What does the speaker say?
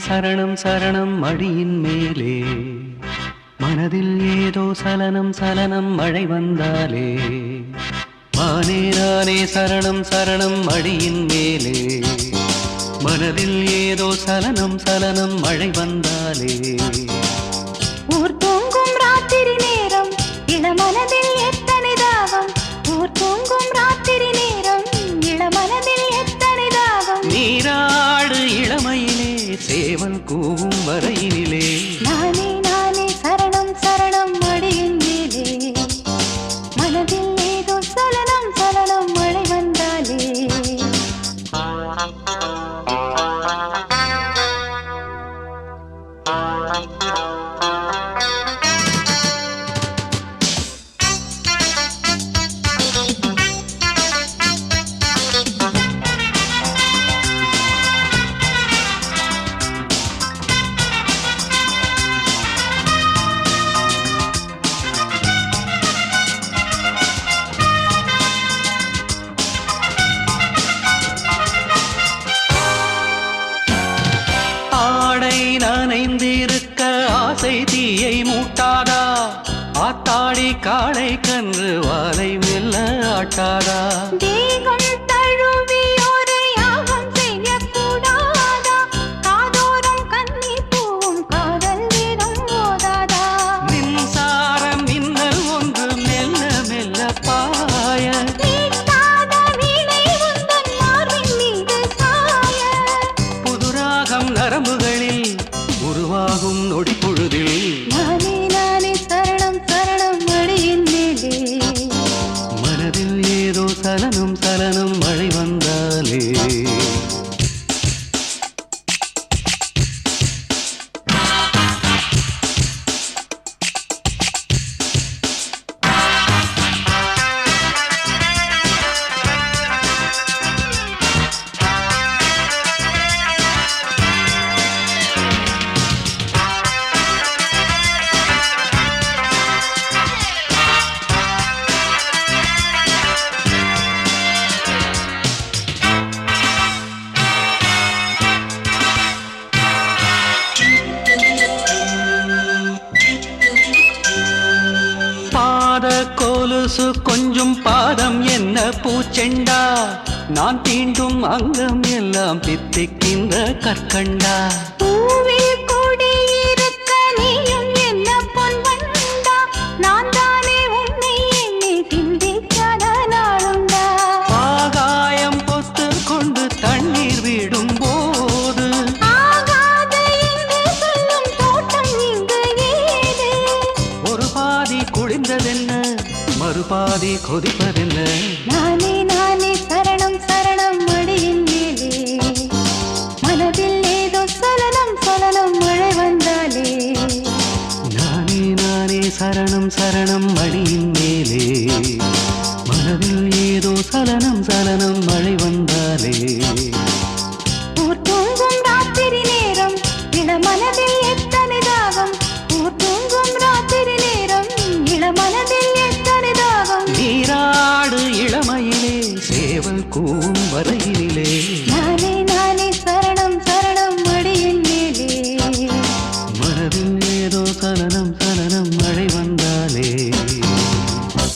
சரணம் சரணம் மடியின் மேலே மனதில் ஏதோ சலனம் சலனம் மழை வந்தாலே மானே நானே சரணம் சரணம் மடியின் மேலே மனதில் ஏதோ சலனம் சலனம் மழை வந்தாலே ஊர் தூங்கும் ராத்திரி நேரம் இளமனதில் எத்தனை தாகம் ஊர் தூங்கும் ராத்திரி நேரம் இளமனதில் எத்தனை தாகம் நீராடு இளமையிலே சேவல் கூவும் வரையினிலே நானே நானே சரணம் சரணம் மடியின் மேலே மனதில் ஏதோ சலனம் சலனம் மழை வந்தாலே நனைந்திருக்க ஆசை தீயை மூட்டாதா ஆத்தாடி காளை கன்று வாலை மெல்ல ஆட்டாதா தேகம் தழுவி ஒரு யாகம் செய்யக்கூடாதா காதோரம் கண்ணி பூவும் காதல் வீரம் ஓதாதா மின்சாரம் மின்னல் ஒன்று மெல்ல மெல்ல பாய நீட்டாத வீணை உந்தன் மார்பின் மீது சாய புதுராகம் நரம்புகளில் உருவாகும் நொடி பொழுதில் நானே நானே சரணம் சரணம் மடியின் மேலே மனதில் ஏதோ சலனம் சலனம் மழை வந்தாலே கொலுசு கொஞ்சம் பாதம் என்ன பூச்செண்டா நான் தீண்டும் அங்கம் எல்லாம் தித்திக்கின்ற கற்கண்டா பூவில் கூடியிருக்க நீயும் என்ன பொன் வண்டா நான் தானே உன்னை எண்ணி சிந்திக்காத நாளுண்டா ஆகாயம் பொத்து கொண்டு தண்ணீர் விடும் போது ஆகாத என்று சொல்லும் தோட்டம் இங்கு ஏது ஒரு பாதி குளிர்ந்ததென்ன மறுபாதி கொதிப்பதென்ன நானே நானே சரணம் சரணம் மடியின் மேலே மனதில் ஏதோ சலனம் சலனம் மழை வந்தாலே நானே நானே சரணம் சரணம் மடியின் மேலே மனதில் ஏதோ சலனம் சலனம் மழை வந்தாலே ஊர் தூங்கும் ராத்திரி நேரம் இளமனதில் எத்தனை தாகம் ஊர் தூங்கும் ராத்திரி நேரம் இளமனதில் எத்தனை தாகம் நீராடு இளமையிலே சேவல் கூவும் வரையினிலே நானே